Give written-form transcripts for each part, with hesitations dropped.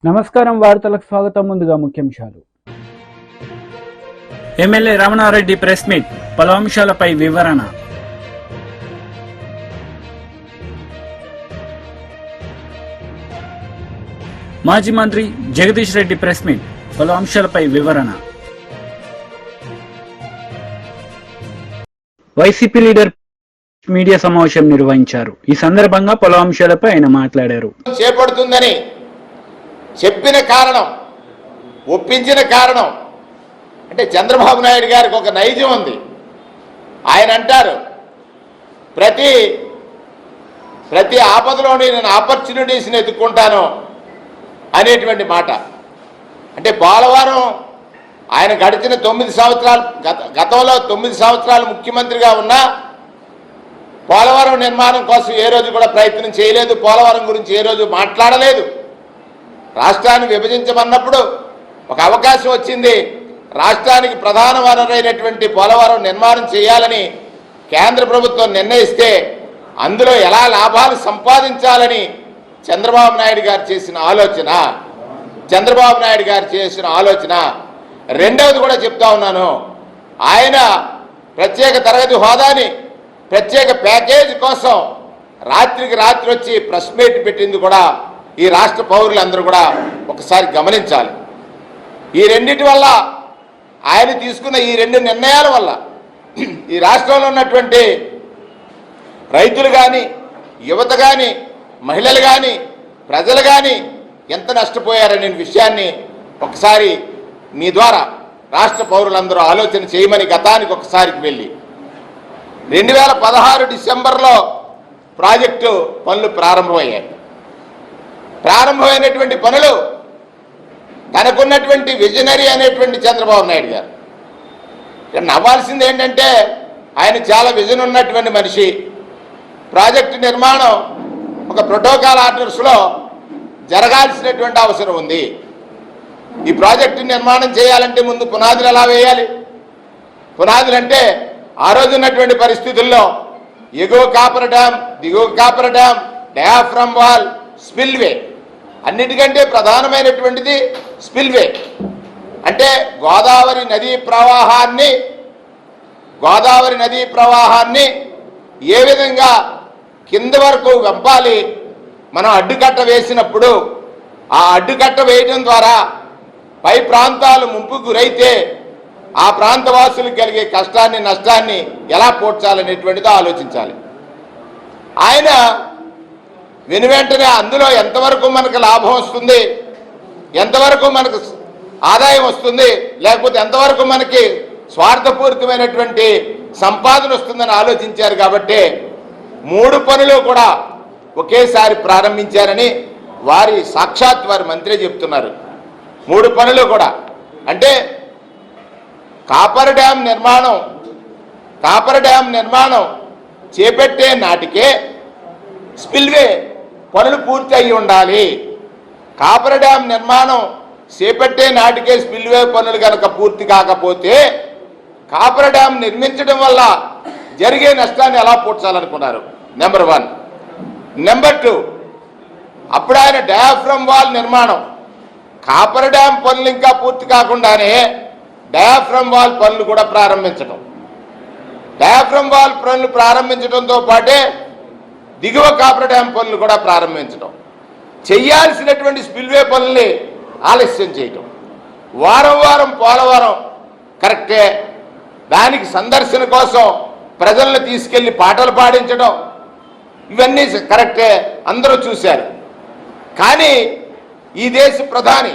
నమస్కారం వార్తలకు స్వాగతం. ముందుగా ముఖ్యాంశాలు. ఎమ్మెల్యే రమణారెడ్డి ప్రెస్ మీట్, పలు అంశాలపై వివరణ. మాజీ మంత్రి జగదీష్ రెడ్డి ప్రెస్ మీట్, పలు అంశాలపై వివరణ. వైసీపీ లీడర్ మీడియా సమావేశం నిర్వహించారు. ఈ సందర్భంగా పలు అంశాలపై ఆయన మాట్లాడారు. చేపడుతుందని చెప్పిన కారణం, ఒప్పించిన కారణం అంటే చంద్రబాబు నాయుడు గారికి ఒక నైజం ఉంది. ఆయన అంటారు, ప్రతి ఆపదలోని నేను ఆపర్చునిటీస్ని ఎత్తుక్కుంటాను అనేటువంటి మాట. అంటే పోలవరం ఆయన గడిచిన 9 సంవత్సరాలు, గతంలో 9 సంవత్సరాలు ముఖ్యమంత్రిగా ఉన్నా పోలవరం నిర్మాణం కోసం ఏ రోజు కూడా ప్రయత్నం చేయలేదు. పోలవరం గురించి ఏ రోజు మాట్లాడలేదు. రాష్ట్రాన్ని విభజించమన్నప్పుడు ఒక అవకాశం వచ్చింది. రాష్ట్రానికి ప్రధాన వనరైనటువంటి పోలవరం నిర్మాణం చేయాలని కేంద్ర ప్రభుత్వం నిర్ణయిస్తే అందులో ఎలా లాభాలు సంపాదించాలని చంద్రబాబు నాయుడు గారు చేసిన ఆలోచన. రెండవది కూడా చెప్తా ఉన్నాను, ఆయన ప్రత్యేక తరగతి హోదాని ప్రత్యేక ప్యాకేజీ కోసం రాత్రికి రాత్రి వచ్చి ప్రెస్ మీట్ పెట్టింది కూడా ఈ రాష్ట్ర పౌరులందరూ కూడా ఒకసారి గమనించాలి. ఈ రెండింటి వల్ల, ఆయన తీసుకున్న ఈ 2 నిర్ణయాల వల్ల ఈ రాష్ట్రంలో ఉన్నటువంటి రైతులు కానీ, యువత కానీ, మహిళలు కానీ, ప్రజలు కానీ ఎంత నష్టపోయారనే విషయాన్ని ఒకసారి మీ ద్వారా రాష్ట్ర పౌరులందరూ ఆలోచన చేయమని గతానికి ఒకసారికి వెళ్ళి 2016 డిసెంబర్లో ప్రాజెక్టు పనులు ప్రారంభమైనటువంటి పనులు తనకున్నటువంటి విజనరీ అనేటువంటి చంద్రబాబు నాయుడు గారు. నవ్వాల్సింది ఏంటంటే ఆయన చాలా విజన్ ఉన్నటువంటి మనిషి. ప్రాజెక్టు నిర్మాణం ఒక ప్రోటోకాల్ ఆర్డర్స్లో జరగాల్సినటువంటి అవసరం ఉంది. ఈ ప్రాజెక్టు నిర్మాణం చేయాలంటే ముందు పునాదులు ఎలా వేయాలి? పునాదులు అంటే ఆ రోజు ఉన్నటువంటి పరిస్థితుల్లో ఎగువ కాపర్ డ్యామ్, దిగువ copper dam, diaphragm wall, spillway. అన్నిటికంటే ప్రధానమైనటువంటిది స్పిల్వే. అంటే గోదావరి నదీ ప్రవాహాన్ని ఏ విధంగా కింద వరకు వెంపాలి. మనం అడ్డుకట్ట వేసినప్పుడు ఆ అడ్డుకట్ట వేయడం ద్వారా పై ప్రాంతాలు ముంపుకు గురైతే ఆ ప్రాంత వాసులకు కలిగే కష్టాన్ని, నష్టాన్ని ఎలా పోడ్చాలనేటువంటిదో ఆలోచించాలి. ఆయన వెనువెంటనే అందులో ఎంతవరకు మనకు లాభం వస్తుంది, ఎంతవరకు మనకు ఆదాయం వస్తుంది, లేకపోతే ఎంతవరకు మనకి స్వార్థపూరితమైనటువంటి సంపాదన వస్తుందని ఆలోచించారు. కాబట్టి 3 పనులు కూడా ఒకేసారి ప్రారంభించారని సాక్షాత్ వారి మంత్రి చెప్తున్నారు. 3 పనులు కూడా అంటే కాపర్ డ్యామ్ నిర్మాణం చేపట్టే నాటికే స్పిల్వే పనులు పూర్తి అయి ఉండాలి. కాపర్ డ్యామ్ నిర్మాణం చేపట్టే నాటికే స్పిల్వే పనులు కనుక పూర్తి కాకపోతే కాపర్ డ్యామ్ నిర్మించడం వల్ల జరిగే నష్టాన్ని ఎలా పూడ్చాలనుకున్నారు? నెంబర్ 1. నెంబర్ 2, అప్పుడు ఆయన డయాఫ్రమ్ వాల్ నిర్మాణం, కాపర్ డ్యామ్ పనులు ఇంకా పూర్తి కాకుండానే డయాఫ్రమ్ వాల్ పనులు కూడా ప్రారంభించడంతో పాటే దిగువ కాపర్ డ్యామ్ పనులు కూడా ప్రారంభించడం, చేయాల్సినటువంటి స్పిల్వే పనుల్ని ఆలస్యం చేయటం, వారం పోలవరం కరెక్టే, దానికి సందర్శన కోసం ప్రజలను తీసుకెళ్లి పాటలు పాడించడం, ఇవన్నీ కరెక్టే, అందరూ చూశారు. కానీ ఈ దేశ ప్రధాని,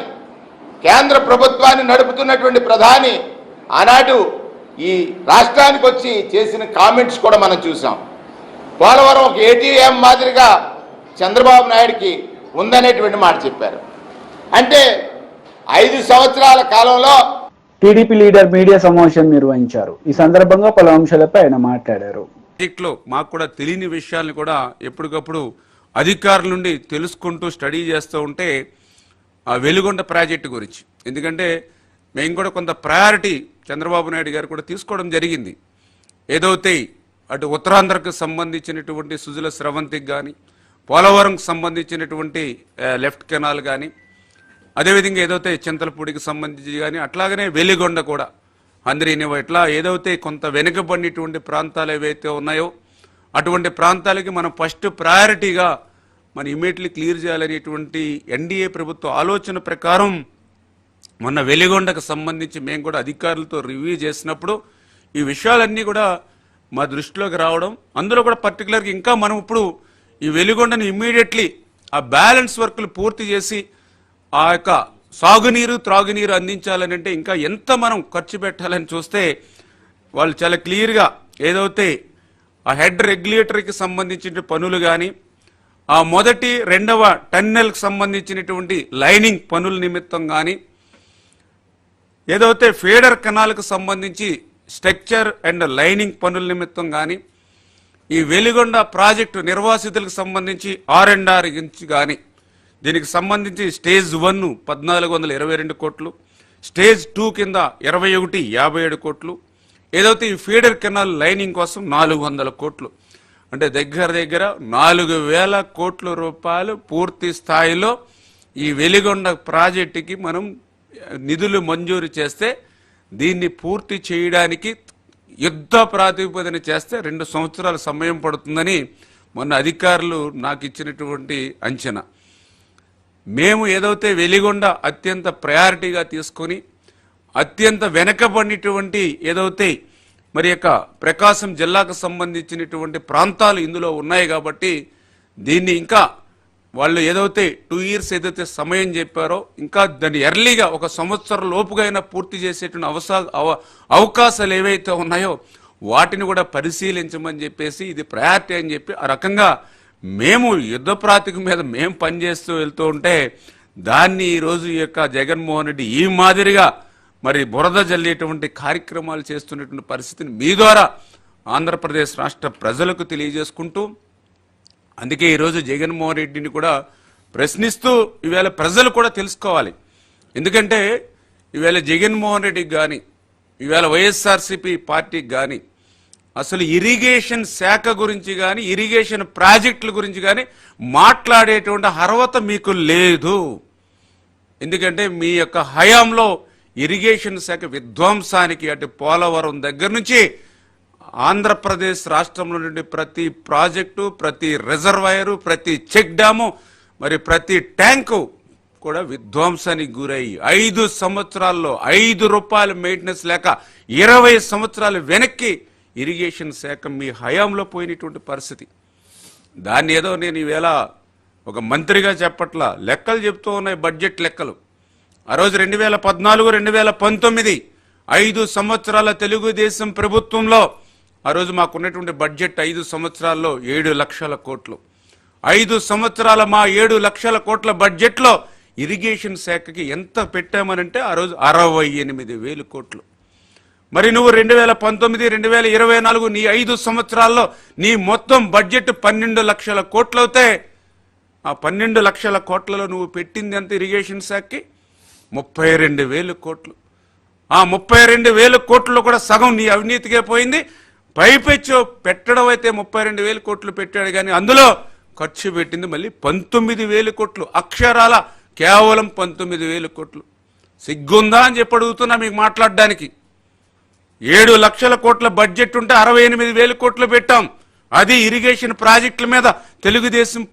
కేంద్ర ప్రభుత్వాన్ని నడుపుతున్నటువంటి ప్రధాని ఆనాడు ఈ రాష్ట్రానికి వచ్చి చేసిన కామెంట్స్ కూడా మనం చూసాం. పోలవరం ఒక ఏటీఎం మాదిరిగా చంద్రబాబు నాయుడికి ఉందనేటువంటి మాట చెప్పారు. అంటే 5 సంవత్సరాల కాలంలో టీడీపీ లీడర్ మీడియా సమావేశం నిర్వహించారు. ఈ సందర్భంగా పలు అంశాలపై ఆయన మాట్లాడారు. ప్రాజెక్టులో మాకు కూడా తెలియని విషయాలను కూడా ఎప్పటికప్పుడు అధికారుల నుండి తెలుసుకుంటూ స్టడీ చేస్తూ ఉంటే వెలుగొండ ప్రాజెక్టు గురించి, ఎందుకంటే మేము కూడా కొంత ప్రయారిటీ చంద్రబాబు నాయుడు గారు కూడా తీసుకోవడం జరిగింది. ఏదైతే అటు ఉత్తరాంధ్రకు సంబంధించినటువంటి సుజల స్రవంతికి కానీ, పోలవరంకు సంబంధించినటువంటి లెఫ్ట్ కెనాల్ కానీ, అదేవిధంగా ఏదైతే చింతలపూడికి సంబంధించి కానీ అట్లాగనే వెలిగొండ కూడా అందరినివో ఇట్లా ఏదైతే కొంత వెనుకబడినటువంటి ప్రాంతాలు ఏవైతే ఉన్నాయో అటువంటి ప్రాంతాలకి మనం ఫస్ట్ ప్రయారిటీగా మనం ఇమీడియట్లీ క్లియర్ చేయాలనేటువంటి ఎన్డీఏ ప్రభుత్వ ఆలోచన ప్రకారం మొన్న వెలిగొండకు సంబంధించి మేము కూడా అధికారులతో రివ్యూ చేసినప్పుడు ఈ విషయాలన్నీ కూడా మా దృష్టిలోకి రావడం, అందులో కూడా పర్టికులర్గా ఇంకా మనం ఇప్పుడు ఈ వెలిగొండను ఇమ్మీడియట్లీ ఆ బ్యాలెన్స్ వర్క్లు పూర్తి చేసి ఆ యొక్క సాగునీరు త్రాగునీరు అందించాలని అంటే ఇంకా ఎంత మనం ఖర్చు పెట్టాలని చూస్తే వాళ్ళు చాలా క్లియర్గా ఏదైతే ఆ హెడ్ రెగ్యులేటర్కి సంబంధించిన పనులు కానీ ఆ మొదటి రెండవ టన్నెల్కి సంబంధించినటువంటి లైనింగ్ పనుల నిమిత్తం కానీ ఏదైతే ఫీడర్ కెనాల్కు సంబంధించి స్ట్రక్చర్ అండ్ లైనింగ్ పనుల నిమిత్తం కానీ ఈ వెలిగొండ ప్రాజెక్టు నిర్వాసితులకు సంబంధించి R&R గురించి కానీ దీనికి సంబంధించి స్టేజ్ 1 1422 కోట్లు, స్టేజ్ 2 కింద 2157 కోట్లు, ఏదైతే ఈ ఫీడర్ కెనాల్ లైనింగ్ కోసం 400 కోట్లు, అంటే దగ్గర 4000 కోట్ల రూపాయలు పూర్తి స్థాయిలో ఈ వెలిగొండ ప్రాజెక్టుకి మనం నిధులు మంజూరు చేస్తే దీన్ని పూర్తి చేయడానికి యుద్ధ ప్రాతిపదికన చేస్తే 2 సంవత్సరాల సమయం పడుతుందని మొన్న అధికారులు నాకు ఇచ్చినటువంటి అంచనా. మేము ఏదైతే వెలిగొండ అత్యంత ప్రయారిటీగా తీసుకొని అత్యంత వెనకబడినటువంటి ఏదైతే మరి యొక్క ప్రకాశం జిల్లాకు సంబంధించినటువంటి ప్రాంతాలు ఇందులో ఉన్నాయి కాబట్టి దీన్ని ఇంకా వాళ్ళు ఏదైతే 2 years ఏదైతే సమయం చెప్పారో ఇంకా దాన్ని ఎర్లీగా 1 సంవత్సరం లోపుగా అయినా పూర్తి చేసేటువంటి అవకాశాలు ఏవైతే ఉన్నాయో వాటిని కూడా పరిశీలించమని చెప్పేసి ఇది ప్రయారిటీ అని చెప్పి ఆ రకంగా మేము యుద్ధ ప్రాతిక మీద మేము పనిచేస్తూ వెళ్తూ ఉంటే దాన్ని ఈరోజు ఈ యొక్క జగన్మోహన్ రెడ్డి ఈ మాదిరిగా మరి బురద జల్లేటువంటి కార్యక్రమాలు చేస్తున్నటువంటి పరిస్థితిని మీ ద్వారా ఆంధ్రప్రదేశ్ రాష్ట్ర ప్రజలకు తెలియజేసుకుంటూ, అందుకే ఈరోజు జగన్మోహన్ రెడ్డిని కూడా ప్రశ్నిస్తూ ఈవేళ ప్రజలు కూడా తెలుసుకోవాలి. ఎందుకంటే ఈవేళ జగన్మోహన్ రెడ్డికి కానీ ఈవేళ వైఎస్ఆర్సీపీ పార్టీకి కానీ అసలు ఇరిగేషన్ శాఖ గురించి కానీ ఇరిగేషన్ ప్రాజెక్టుల గురించి కానీ మాట్లాడేటువంటి అర్హత మీకు లేదు. ఎందుకంటే మీ యొక్క హయాంలో ఇరిగేషన్ శాఖ విధ్వంసానికి అటు పోలవరం దగ్గర నుంచి ఆంధ్రప్రదేశ్ రాష్ట్రంలో నుండి ప్రతి ప్రాజెక్టు, ప్రతి రిజర్వాయరు, ప్రతి చెక్ డ్యాము, మరి ప్రతి ట్యాంకు కూడా విధ్వంసానికి గురయ్యి 5 సంవత్సరాల్లో 5 రూపాయల మెయింటెనెన్స్ లేక 20 సంవత్సరాలు వెనక్కి ఇరిగేషన్ శాఖ మీ హయాంలో పోయినటువంటి పరిస్థితి. దాన్ని ఏదో నేను ఈవేళ ఒక మంత్రిగా చెప్పట్లా, లెక్కలు చెప్తూ ఉన్నాయి, బడ్జెట్ లెక్కలు. ఆ రోజు 2014-2019 5 సంవత్సరాల తెలుగుదేశం ప్రభుత్వంలో ఆ రోజు మాకున్నటువంటి బడ్జెట్ 5 సంవత్సరాల్లో 7 లక్షల కోట్లు. 5 సంవత్సరాల మా 7 లక్షల కోట్ల బడ్జెట్లో ఇరిగేషన్ శాఖకి ఎంత పెట్టామనంటే ఆ రోజు 68,000 కోట్లు. మరి నువ్వు 2019-2024 నీ 5 సంవత్సరాల్లో నీ మొత్తం బడ్జెట్ 12 లక్షల కోట్లు అవుతే ఆ 12 లక్షల కోట్లలో నువ్వు పెట్టింది ఎంత ఇరిగేషన్ శాఖకి? 32,000 కోట్లు. ఆ 32,000 కోట్లలో కూడా సగం నీ అవినీతికే పోయింది. పైపెచ్చు పెట్టడం అయితే 32,000 కోట్లు పెట్టాడు కానీ అందులో ఖర్చు పెట్టింది మళ్ళీ 19,000 కోట్లు. అక్షరాల కేవలం 19,000 కోట్లు. సిగ్గుందా అని చెప్పి అడుగుతున్నా మీకు మాట్లాడడానికి. 7 లక్షల కోట్ల బడ్జెట్ ఉంటే 68,000 కోట్లు పెట్టాం. అది ఇరిగేషన్ ప్రాజెక్టుల మీద తెలుగుదేశం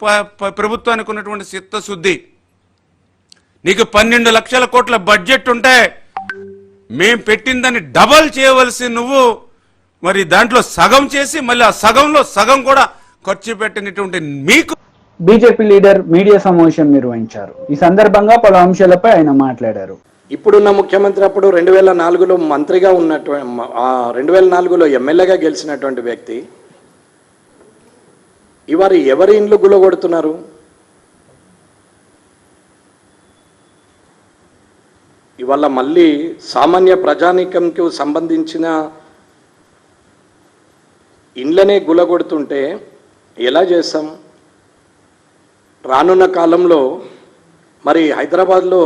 ప్రభుత్వానికి ఉన్నటువంటి చిత్తశుద్ధి. నీకు 12 లక్షల కోట్ల బడ్జెట్ ఉంటే మేం పెట్టిందని డబల్ చేయవలసి నువ్వు మరి దాంట్లో సగం చేసి మళ్ళీ ఆ సగంలో సగం కూడా ఖర్చు పెట్టినటువంటి మీకు. బీజేపీ లీడర్ మీడియా సమావేశం నిర్వహించారు. ఈ సందర్భంగా పలు అంశాలపై ఆయన మాట్లాడారు. ఇప్పుడున్న ముఖ్యమంత్రి అప్పుడు 2004లో మంత్రిగా ఉన్నటువంటి 2004లో ఎమ్మెల్యేగా గెలిచినటువంటి వ్యక్తి ఇవాళ ఎవరి ఇండ్లు గులగొడుతున్నారు? ఇవాళ మళ్ళీ సామాన్య ప్రజానీకంకు సంబంధించిన ఇండ్లనే గులగొడుతుంటే ఎలా చేస్తాం? రానున్న కాలంలో మరి హైదరాబాద్లో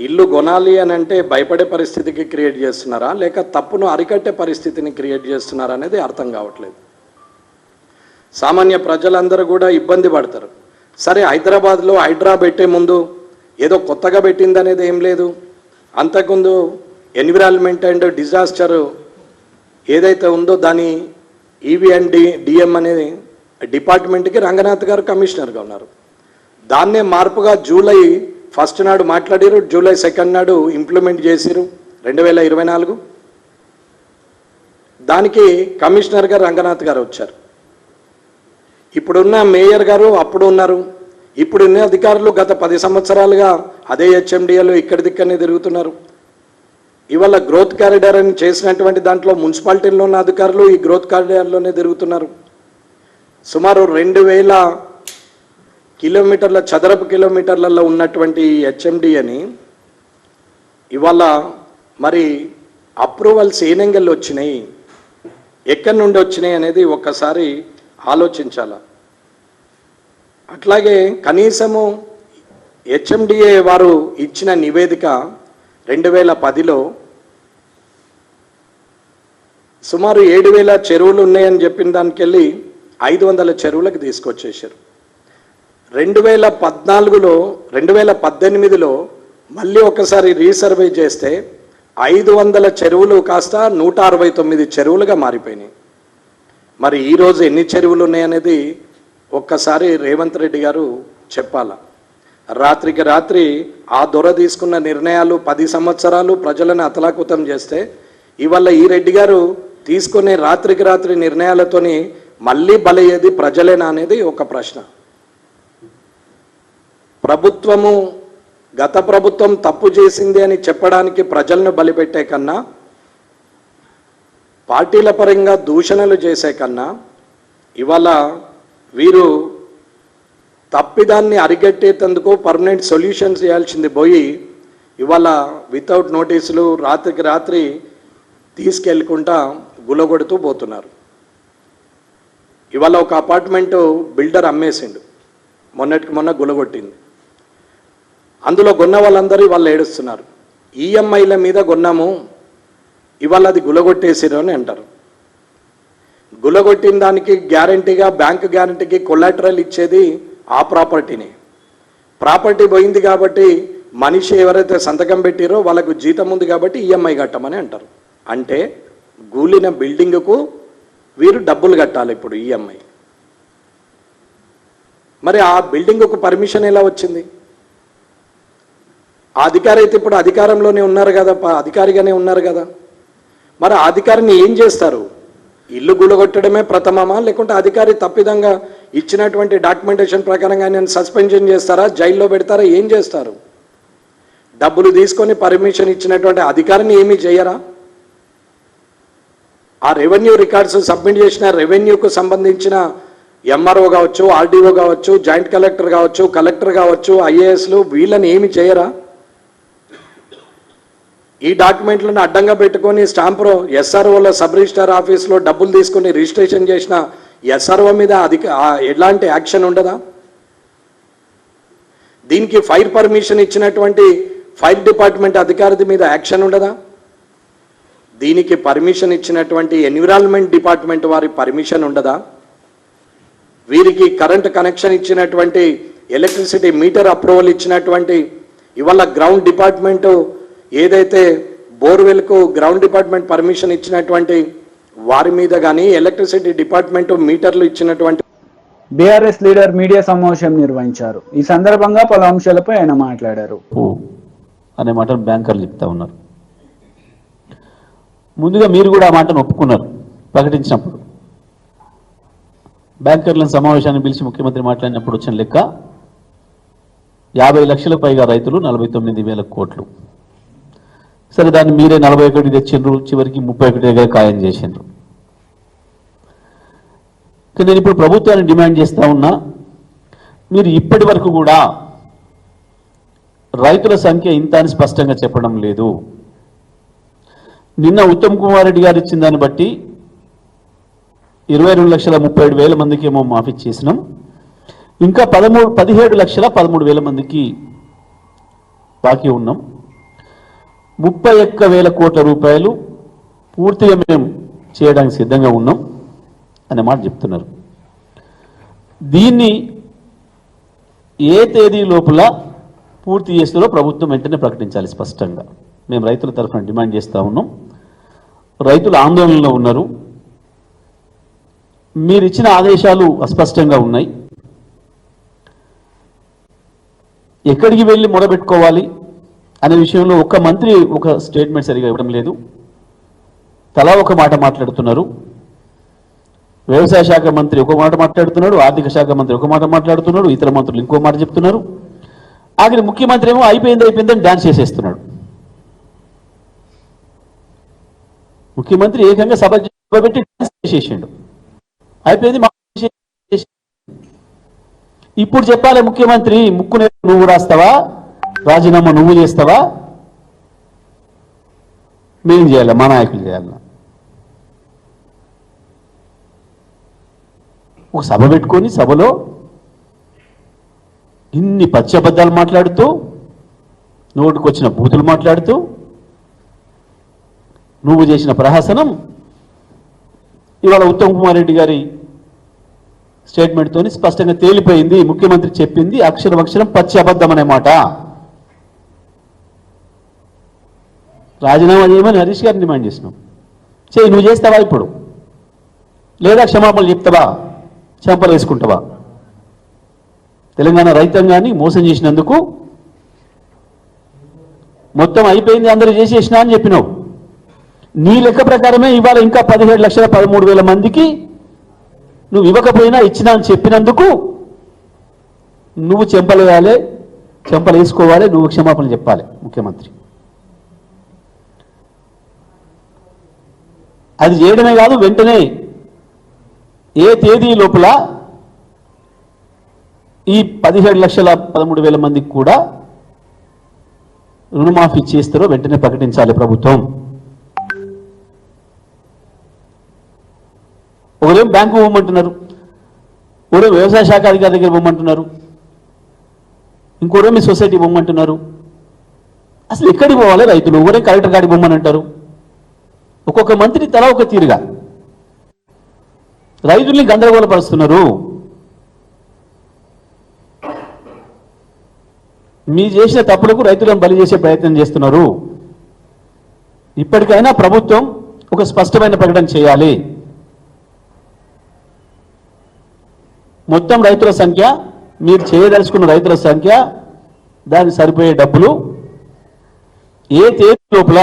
ఇల్లు కొనాలి అని అంటే భయపడే పరిస్థితికి క్రియేట్ చేస్తున్నారా, లేక తప్పును అరికట్టే పరిస్థితిని క్రియేట్ చేస్తున్నారా అనేది అర్థం కావట్లేదు. సామాన్య ప్రజలందరూ కూడా ఇబ్బంది పడతారు. సరే, హైదరాబాద్లో హైడ్రా పెట్టే ముందు ఏదో కొత్తగా పెట్టింది అనేది ఏం లేదు. అంతకుముందు ఎన్విరాన్మెంట్ అండ్ డిజాస్టర్ ఏదైతే ఉందో దాని ఈవీ అండ్ డిఎం అనేది డిపార్ట్మెంట్కి రంగనాథ్ గారు కమిషనర్గా ఉన్నారు. దాన్నే మార్పుగా జూలై 1 నాడు మాట్లాడారు, జూలై 2 నాడు ఇంప్లిమెంట్ చేసిరు 2024. దానికి కమిషనర్గా రంగనాథ్ గారు వచ్చారు. ఇప్పుడున్న మేయర్ గారు అప్పుడు ఉన్నారు. ఇప్పుడున్న అధికారులు గత 10 సంవత్సరాలుగా అదే హెచ్ఎండిఏలో ఇక్కడిదిక్కడనే తిరుగుతున్నారు. ఇవాళ గ్రోత్ కారిడార్ అని చేసినటువంటి దాంట్లో మున్సిపాలిటీలో ఉన్న అధికారులు ఈ గ్రోత్ కారిడార్లోనే తిరుగుతున్నారు. సుమారు 2000 కిలోమీటర్ల చదరపు కిలోమీటర్లలో ఉన్నటువంటి హెచ్ఎండిఏని ఇవాళ మరి అప్రూవల్స్ ఏ నెంగల్లో వచ్చినాయి, ఎక్కడి నుండి వచ్చినాయి అనేది ఒక్కసారి ఆలోచించాల. అట్లాగే కనీసము హెచ్ఎండిఏ వారు ఇచ్చిన నివేదిక 2010లో సుమారు 7000 చెరువులు ఉన్నాయని చెప్పిన దానికి వెళ్ళి 500 చెరువులకు తీసుకొచ్చేసారు. 2018లో మళ్ళీ ఒకసారి రీసర్వే చేస్తే 500 చెరువులు కాస్త 169 చెరువులుగా మారిపోయినాయి. మరి ఈరోజు ఎన్ని చెరువులు ఉన్నాయనేది ఒక్కసారి రేవంత్ రెడ్డి గారు చెప్పాల. రాత్రికి రాత్రి ఆ దొర తీసుకున్న నిర్ణయాలు 10 సంవత్సరాలు ప్రజలను అతలాకుతం చేస్తే ఇవాళ ఈ రెడ్డి గారు తీసుకునే రాత్రికి రాత్రి నిర్ణయాలతోని మళ్ళీ బలయ్యేది ప్రజలేనా అనేది ఒక ప్రశ్న. ప్రభుత్వము గత ప్రభుత్వం తప్పు చేసింది అని చెప్పడానికి ప్రజలను బలిపెట్టే కన్నా, పార్టీల పరంగా దూషణలు చేసే కన్నా ఇవాళ వీరు తప్పిదాన్ని అరికట్టేందుకు పర్మనెంట్ సొల్యూషన్స్ చేయాల్సింది పోయి ఇవాళ వితౌట్ నోటీసులు రాత్రికి రాత్రి తీసుకెళ్ళకుండా గులగొడుతూ పోతున్నారు. ఇవాళ ఒక అపార్ట్మెంటు బిల్డర్ అమ్మేసిండు, మొన్నటికి మొన్న గులగొట్టింది. అందులో కొన్న వాళ్ళందరూ వాళ్ళు ఏడుస్తున్నారు. ఈఎంఐల మీద కొన్నాము, ఇవాళ అది గులగొట్టేసిరు అని అంటారు. గులగొట్టిన దానికి గ్యారంటీగా బ్యాంక్ గ్యారంటీకి కొలాటరల్ ఇచ్చేది ఆ ప్రాపర్టీని. ప్రాపర్టీ పోయింది కాబట్టి మనిషి ఎవరైతే సంతకం పెట్టిరో వాళ్ళకు జీతం ఉంది కాబట్టి ఈఎంఐ కట్టమని అంటారు. అంటే గూలిన బిల్డింగ్కు వీరు డబ్బులు కట్టాలి ఇప్పుడు ఈఎంఐ. మరి ఆ బిల్డింగ్కు పర్మిషన్ ఎలా వచ్చింది? ఆ అధికారి అయితే ఇప్పుడు అధికారంలోనే ఉన్నారు కదా, అధికారిగానే ఉన్నారు కదా. మరి ఆ అధికారిని ఏం చేస్తారు? ఇల్లు గులగొట్టడమే ప్రథమమా, లేకుంటే అధికారి తప్పిదంగా ఇచ్చినటువంటి డాక్యుమెంటేషన్ ప్రకారంగా ఆయన సస్పెన్షన్ చేస్తారా, జైల్లో పెడతారా, ఏం చేస్తారు? డబ్బులు తీసుకొని పర్మిషన్ ఇచ్చినటువంటి అధికారిని ఏమీ చేయరా? ఆ రెవెన్యూ రికార్డ్స్ సబ్మిట్ చేసిన రెవెన్యూకు సంబంధించిన ఎంఆర్ఓ కావచ్చు, ఆర్డీఓ కావచ్చు, జాయింట్ కలెక్టర్ కావచ్చు, కలెక్టర్ కావచ్చు, ఐఏఎస్లు వీళ్ళని ఏమి చేయరా? ఈ డాక్యుమెంట్లను అడ్డంగా పెట్టుకొని స్టాంపు ఎస్ఆర్ఓల సబ్ రిజిస్టార్ ఆఫీస్లో డబ్బులు తీసుకొని రిజిస్ట్రేషన్ చేసిన ఎస్ఆర్ఓ మీద ఎలాంటి యాక్షన్ ఉండదా? దీనికి ఫైర్ పర్మిషన్ ఇచ్చినటువంటి ఫైర్ డిపార్ట్మెంట్ అధికారి మీద యాక్షన్ ఉండదా? దీనికి పర్మిషన్ ఇచ్చినటువంటి ఎన్విరాన్మెంట్ డిపార్ట్మెంట్ వారి పర్మిషన్ ఉండదా? వీరికి కరెంట్ కనెక్షన్ ఇచ్చినటువంటి ఎలక్ట్రిసిటీ మీటర్ అప్రూవల్ ఇచ్చినటువంటి ఇవాళ గ్రౌండ్ డిపార్ట్మెంట్ ఏదైతే బోర్వెల్కు గ్రౌండ్ డిపార్ట్మెంట్ పర్మిషన్ ఇచ్చినటువంటి వారి మీద కానీ ఎలక్ట్రిసిటీ డిపార్ట్మెంట్ మీటర్లు ఇచ్చినటువంటి బీఆర్ఎస్ లీడర్ మీడియా సమావేశం నిర్వహించారు. ఈ సందర్భంగా పలు అంశాలపై ఆయన మాట్లాడారు. అనే మాటను బ్యాంకర్లు చెప్తా ఉన్నారు. ముందుగా మీరు కూడా ఆ మాటను ఒప్పుకున్నారు ప్రకటించినప్పుడు. బ్యాంకర్లను సమావేశాన్ని పిలిచి ముఖ్యమంత్రి మాట్లాడినప్పుడు వచ్చిన లెక్క 50 లక్షలకు పైగా రైతులు 49,000 కోట్లు. సరే, దాన్ని మీరే 41 తెచ్చిండ్రు, చివరికి 31 దగ్గర ఖాయం చేసిండ్రు. నేను ఇప్పుడు ప్రభుత్వాన్ని డిమాండ్ చేస్తా ఉన్నా, మీరు ఇప్పటి వరకు కూడా రైతుల సంఖ్య ఇంత అని స్పష్టంగా చెప్పడం లేదు. నిన్న ఉత్తమ్ కుమార్ రెడ్డి గారు ఇచ్చిన దాన్ని బట్టి 22,37,000 మందికి ఏమో మాఫీ చేసినాం, ఇంకా 17,13,000 మందికి బాకీ ఉన్నాం. 31,000 కోట్ల రూపాయలు పూర్తిగా మేము చేయడానికి సిద్ధంగా ఉన్నాం అనే మాట చెప్తున్నారు. దీన్ని ఏ తేదీ లోపల పూర్తి చేస్తారో ప్రభుత్వం వెంటనే ప్రకటించాలి స్పష్టంగా. మేము రైతుల తరఫున డిమాండ్ చేస్తూ ఉన్నాం. రైతులు ఆందోళనలో ఉన్నారు. మీరు ఇచ్చిన ఆదేశాలు అస్పష్టంగా ఉన్నాయి. ఎక్కడికి వెళ్ళి మొదలుపెట్టుకోవాలి అనే విషయంలో ఒక మంత్రి ఒక స్టేట్మెంట్ సరిగా ఇవ్వడం లేదు. తలా ఒక మాట మాట్లాడుతున్నారు. వ్యవసాయ శాఖ మంత్రి ఒక మాట మాట్లాడుతున్నాడు, ఆర్థిక శాఖ మంత్రి ఒక మాట మాట్లాడుతున్నాడు, ఇతర మంత్రులు ఇంకో మాట చెప్తున్నారు. ఆఖరి ముఖ్యమంత్రి ఏమో అయిపోయిందని డాన్స్ చేసేస్తున్నాడు. ముఖ్యమంత్రి ఏకంగా సభ పెట్టి డాన్స్ చేసేసిండు. అయిపోయింది. ఇప్పుడు చెప్పాలి ముఖ్యమంత్రి, ముక్కునే నువ్వు రాస్తావా, రాజీనామా నువ్వు చేస్తావా, మేం చేయాలి, మా నాయకులు చేయాలి. ఒక సభ పెట్టుకొని సభలో ఇన్ని పచ్చబద్దాలు మాట్లాడుతూ, నోటికొచ్చిన బూతులు మాట్లాడుతూ, నువ్వు చేసిన ప్రహసనం ఇవాళ ఉత్తమ్ కుమార్ రెడ్డి గారి స్టేట్మెంట్తో స్పష్టంగా తేలిపోయింది. ముఖ్యమంత్రి చెప్పింది అక్షరం పచ్చి అబద్ధం అనే మాట. రాజీనామా చేయమని హరీష్ గారిని డిమాండ్ చేసినాం. నువ్వు చేస్తావా ఇప్పుడు, లేదా క్షమాపణలు చెప్తావా, చెంపలు వేసుకుంటావా? తెలంగాణ రైతాంగాన్ని మోసం చేసినందుకు మొత్తం అయిపోయింది, అందరూ చేసేసినా అని చెప్పినావు. నీ లెక్క ప్రకారమే ఇవాళ ఇంకా 17,13,000 మందికి నువ్వు ఇవ్వకపోయినా ఇచ్చినా అని చెప్పినందుకు నువ్వు చెంపలు వేయాలి, చెంపలు వేసుకోవాలి, నువ్వు క్షమాపణలు చెప్పాలి ముఖ్యమంత్రి. అది చేయడమే కాదు, వెంటనే ఏ తేదీ లోపల ఈ 17,13,000 మందికి కూడా రుణమాఫీ చేస్తారో వెంటనే ప్రకటించాలి ప్రభుత్వం. ఒకరేం బ్యాంకు పోమంటున్నారు, ఒకరేం వ్యవసాయ శాఖ అధికారి దగ్గర పోమంటున్నారు, ఇంకోరేం మీ సొసైటీ పోమంటున్నారు. అసలు ఎక్కడికి పోవాలి రైతులు? ఒకరే కలెక్టర్ గారికి పోమని అంటారు. ఒక్కొక్క మంత్రి తల ఒక తీరుగా రైతుల్ని గందరగోళపరుస్తున్నారు. మీ చేసిన తప్పులకు రైతులను బలి చేసే ప్రయత్నం చేస్తున్నారు. ఇప్పటికైనా ప్రభుత్వం ఒక స్పష్టమైన ప్రకటన చేయాలి. మొత్తం రైతుల సంఖ్య, మీరు చేయదలుచుకున్న రైతుల సంఖ్య, దానికి సరిపోయే డబ్బులు ఏ తేదీ లోపల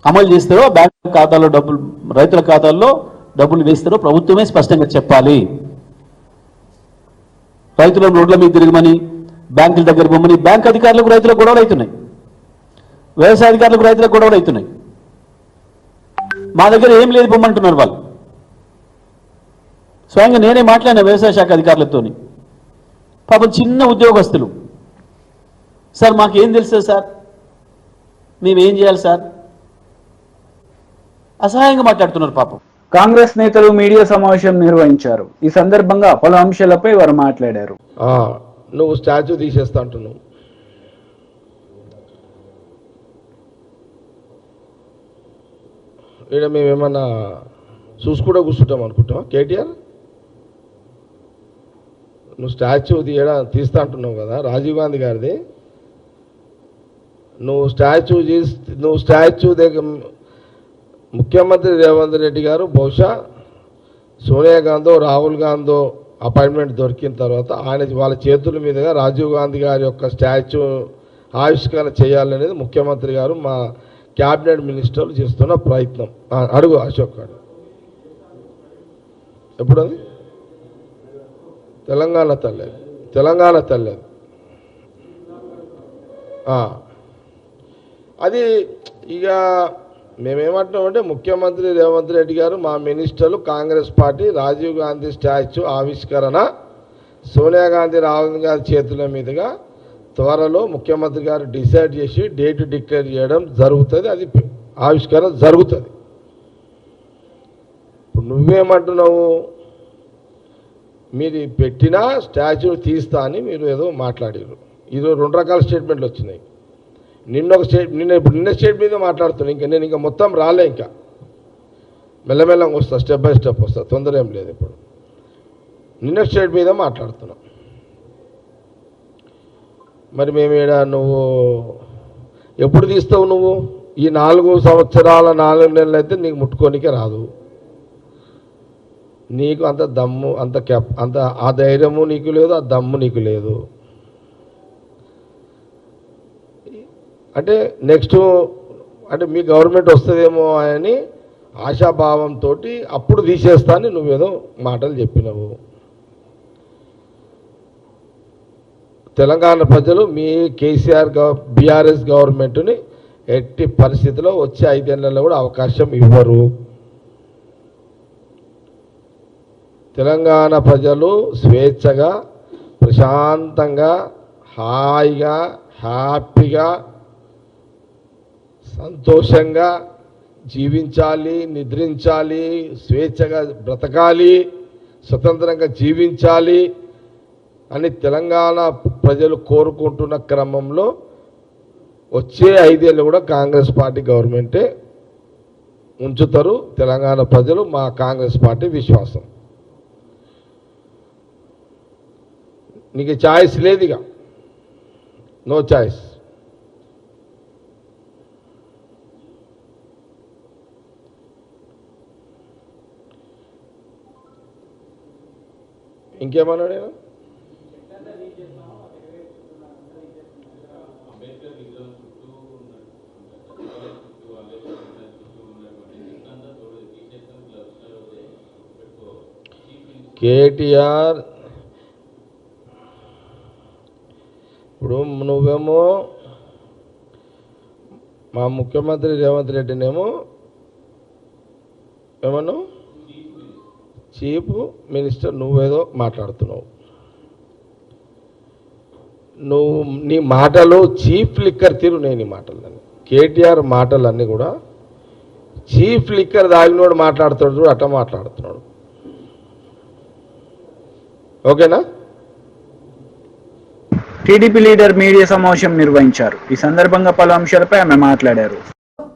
అమలు చేస్తారో, బ్యాంకు ఖాతాలో డబ్బులు, రైతుల ఖాతాల్లో డబ్బులు వేస్తారో ప్రభుత్వమే స్పష్టంగా చెప్పాలి. రైతులను రోడ్ల మీద తిరగమని, బ్యాంకుల దగ్గర పోమని, బ్యాంక్ అధికారులకు రైతులకు గొడవలు అవుతున్నాయి, వ్యవసాయ అధికారులకు రైతులకు గొడవలు అవుతున్నాయి. మా దగ్గర ఏం లేదు పొమ్మంటున్నారు వాళ్ళు. స్వయంగా నేనే మాట్లాడిన వ్యవసాయ శాఖ అధికారులతో. పాపం చిన్న ఉద్యోగస్తులు, సార్ మాకేం తెలుసు సార్, మేమేం చేయాలి సార్, అసహాయంగా మాట్లాడుతున్నారు పాపం. కాంగ్రెస్ నేతలు మీడియా సమావేశం నిర్వహించారు. ఈ సందర్భంగా పలు అంశాలపై వారు మాట్లాడారు. నువ్వు స్టాచ్యూ తీసేస్తా అంటున్నావు. ఇక్కడ మేమేమన్నా చూసుకుంటూ కూర్చుంటాం అనుకుంటావా కేటీఆర్? నువ్వు స్టాచ్యూ తీస్తా అంటున్నావు కదా రాజీవ్ గాంధీ గారిది. నువ్వు స్టాచ్యూ దగ్గర ముఖ్యమంత్రి రేవంత్ రెడ్డి గారు బహుశా సోనియా గాంధీ రాహుల్ గాంధీ అపాయింట్మెంట్ దొరికిన తర్వాత వాళ్ళ చేతుల మీదుగా రాజీవ్ గాంధీ గారి యొక్క స్టాచ్యూ ఆవిష్కరణ చేయాలనేది ముఖ్యమంత్రి గారు మా క్యాబినెట్ మినిస్టర్లు చేస్తున్న ప్రయత్నం. అడుగు అశోక్ గారు, ఎప్పుడు అది? తెలంగాణ తల్లి అది. ఇక మేమేమంటున్నామంటే ముఖ్యమంత్రి రేవంత్ రెడ్డి గారు, మా మినిస్టర్లు, కాంగ్రెస్ పార్టీ రాజీవ్ గాంధీ స్టాచ్యూ ఆవిష్కరణ సోనియా గాంధీ రాహుల్ గాంధీ చేతుల మీదుగా త్వరలో ముఖ్యమంత్రి గారు డిసైడ్ చేసి డేట్ డిక్లేర్ చేయడం జరుగుతుంది. అది ఆవిష్కరణ జరుగుతుంది. ఇప్పుడు నువ్వేమంటున్నావు, మీరు పెట్టిన స్టాచ్యూ తీస్తా అని మీరు ఏదో మాట్లాడారు. ఇది 2 రకాల స్టేట్మెంట్లు వచ్చినాయి. నిన్న స్టేట్ మీద మాట్లాడుతున్నాను. నేను ఇంకా మొత్తం రాలే, ఇంకా మెల్లమెల్లంగా వస్తా, స్టెప్ బై స్టెప్ వస్తా, తొందర ఏం లేదు. ఇప్పుడు నిన్న స్టేట్ మీద మాట్లాడుతున్నా. మరి మేము ఈడ నువ్వు ఎప్పుడు తీస్తావు నువ్వు? ఈ 4 సంవత్సరాల 4 నెలలు అయితే నీకు ముట్టుకోనికే రాదు. నీకు అంత దమ్ము అంత ఆ ధైర్యము నీకు లేదు, ఆ దమ్ము నీకు లేదు. అంటే నెక్స్ట్ అంటే మీ గవర్నమెంట్ వస్తుందేమో అని ఆశాభావంతో అప్పుడు తీసేస్తా అని నువ్వేదో మాటలు చెప్పినావు. తెలంగాణ ప్రజలు మీ కేసీఆర్ బీఆర్ఎస్ గవర్నమెంట్ని ఎట్టి పరిస్థితిలో వచ్చే 5 ఏళ్లలో కూడా అవకాశం ఇవ్వరు. తెలంగాణ ప్రజలు స్వేచ్ఛగా, ప్రశాంతంగా, హాయిగా, హ్యాపీగా, సంతోషంగా జీవించాలి, నిద్రించాలి, స్వేచ్ఛగా బ్రతకాలి, స్వతంత్రంగా జీవించాలి అని తెలంగాణ ప్రజలు కోరుకుంటున్న క్రమంలో వచ్చే 5 ఏళ్ళు కూడా కాంగ్రెస్ పార్టీ గవర్నమెంటే ఉంచుతారు తెలంగాణ ప్రజలు. మా కాంగ్రెస్ పార్టీ విశ్వాసం. నీకు ఛాయిస్ లేదు, ఇక నో ఛాయిస్. ఇంకేమన్నాడు ఆయన? కేటీఆర్ ఇప్పుడు నువ్వేమో మా ముఖ్యమంత్రి రేవంత్ రెడ్డినేమో ఏమన్నావు? చీఫ్ మినిస్టర్ నువ్వేదో మాట్లాడుతున్నావు. నీ మాటలు చీఫ్ లిక్కర్ తీరు. నేను ఈ మాటలు కేటీఆర్ మాటలన్నీ కూడా చీఫ్ లిక్కర్ దాగినోడు మాట్లాడుతాడు చూడు, అట్లా మాట్లాడుతున్నాడు. ఓకేనా? టీడీపీ లీడర్ మీడియా సమావేశం నిర్వహించారు. ఈ సందర్భంగా పలు అంశాలపై ఆమె మాట్లాడారు.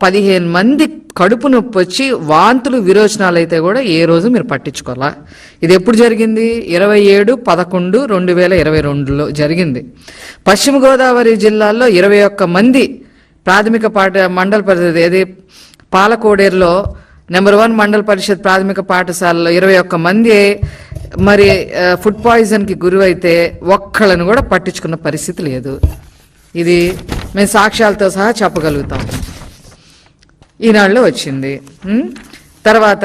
15 మంది కడుపు నొప్పి వచ్చి వాంతులు విరోచనాలు అయితే కూడా ఏ రోజు మీరు పట్టించుకోవాలా? ఇది ఎప్పుడు జరిగింది? 27/11/2022లో జరిగింది. పశ్చిమ గోదావరి జిల్లాలో 21 మంది ప్రాథమిక మండల పరిషత్ ఏది పాలకోడేరులో నెంబర్ 1 మండల పరిషత్ ప్రాథమిక పాఠశాలలో 21 మంది మరి ఫుడ్ పాయిజన్కి గురైతే ఒక్కళ్ళను కూడా పట్టించుకున్న పరిస్థితి లేదు. ఇది మేము సాక్ష్యాలతో సహా చెప్పగలుగుతాం. ఈనాడులో వచ్చింది. తర్వాత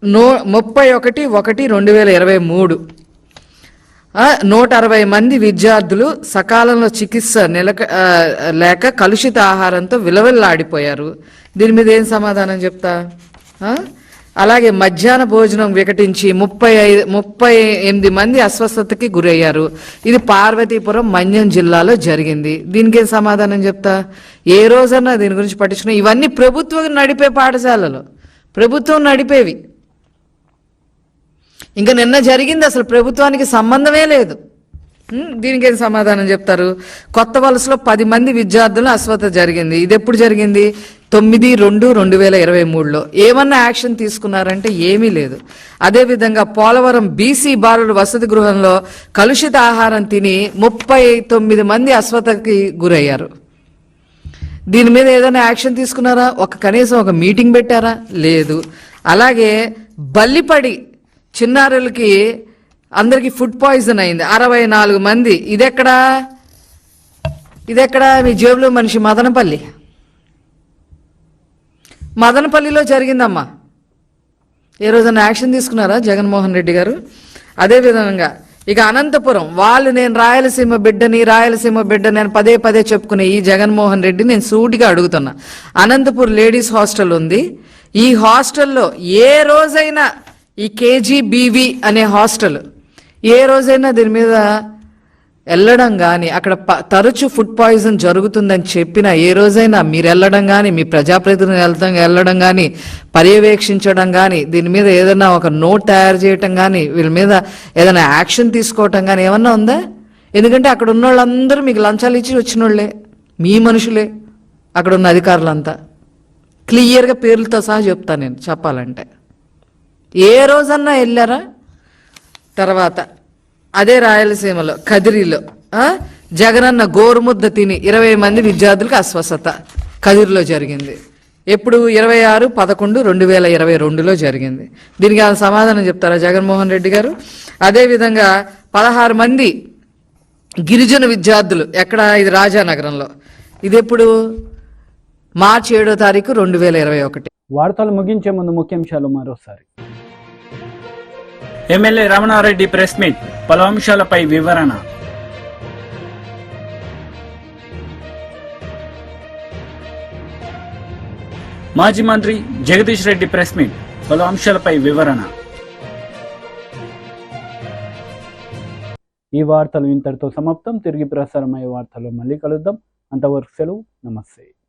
31/1/2023 160 మంది విద్యార్థులు సకాలంలో చికిత్స లేక కలుషిత ఆహారంతో విలవిల్లాడిపోయారు. దీని మీద ఏం సమాధానం చెప్తా? అలాగే మధ్యాహ్న భోజనం వికటించి 38 మంది అస్వస్థతకి గురయ్యారు. ఇది పార్వతీపురం మన్యం జిల్లాలో జరిగింది. దీనికి సమాధానం చెప్తా? ఏ రోజన్నా దీని గురించి పట్టించుకున్నా? ఇవన్నీ ప్రభుత్వం నడిపే పాఠశాలలు, ప్రభుత్వం నడిపేవి. ఇంకా నిన్న జరిగింది అసలు ప్రభుత్వానికి సంబంధమే లేదు. దీనికి ఏం సమాధానం చెప్తారు? కొత్త వలసలో 10 మంది విద్యార్థులు అస్వస్థత జరిగింది. ఇది ఎప్పుడు జరిగింది? 9/2/2023లో. ఏమన్నా యాక్షన్ తీసుకున్నారంటే ఏమీ లేదు. అదేవిధంగా పోలవరం బీసీ బాలుడు వసతి గృహంలో కలుషిత ఆహారం తిని 39 మంది అస్వస్థతకి గురయ్యారు. దీని మీద ఏదైనా యాక్షన్ తీసుకున్నారా? కనీసం ఒక మీటింగ్ పెట్టారా? లేదు. అలాగే బల్లిపడి చిన్నారులకి అందరికి ఫుడ్ పాయిజన్ అయింది, 64 మంది. ఇదెక్కడా మీ జేబులో మనిషి? మదనపల్లిలో జరిగిందమ్మా. ఏ రోజున యాక్షన్ తీసుకున్నారా జగన్మోహన్ రెడ్డి గారు? అదేవిధంగా ఇక అనంతపురం వాళ్ళు నేను రాయలసీమ బిడ్డని నేను పదే చెప్పుకునే ఈ జగన్మోహన్ రెడ్డి నేను సూటిగా అడుగుతున్నా. అనంతపురం లేడీస్ హాస్టల్ ఉంది. ఈ హాస్టల్లో ఏ రోజైనా ఈ కేజీబీవి అనే హాస్టల్ ఏ రోజైనా దీని మీద వెళ్ళడం కానీ అక్కడ తరచు ఫుడ్ పాయిజన్ జరుగుతుందని చెప్పినా ఏ రోజైనా మీరు వెళ్ళడం కానీ మీ ప్రజాప్రతినిధులు వెళ్ళడం కానీ పర్యవేక్షించడం కానీ దీని మీద ఏదైనా ఒక నోట్ తయారు చేయటం కానీ వీళ్ళ మీద ఏదైనా యాక్షన్ తీసుకోవటం కానీ ఏమన్నా ఉందా? ఎందుకంటే అక్కడ ఉన్న వాళ్ళందరూ మీకు లంచాలు ఇచ్చి వచ్చిన వాళ్ళే, మీ మనుషులే అక్కడ ఉన్న అధికారులంతా. క్లియర్గా పేర్లతో సహా చెప్తాను నేను చెప్పాలంటే. ఏ రోజన్నా వెళ్ళారా? తర్వాత అదే రాయలసీమలో కదిరిలో జగనన్న గోరుముద్ద తిని 20 మంది విద్యార్థులకు అస్వస్థత కదిరిలో జరిగింది. ఎప్పుడు 26/11/2022లో జరిగింది. దీనికి ఆయన సమాధానం చెప్తారా జగన్మోహన్ రెడ్డి గారు? అదేవిధంగా 16 మంది గిరిజన విద్యార్థులు ఎక్కడ, ఇది రాజానగరంలో, ఇది ఎప్పుడు మార్చి 7వ తారీఖు 2021. వార్తలు ముగించే ముందు ముఖ్యాంశాలు మరోసారి. ఎమ్మెల్యే రమణారెడ్డి ప్రెస్ మీట్, పలు అంశాలపై వివరణ. మాజీ మంత్రి జగదీష్ రెడ్డి ప్రెస్ మీట్, పలు అంశాలపై వివరణ. ఈ వార్తలు ఇంతటితో సమాప్తం. తిరిగి ప్రసారమయ్యే వార్తలు మళ్ళీ కలుద్దాం. అంతవరకు సెలవు. నమస్తే.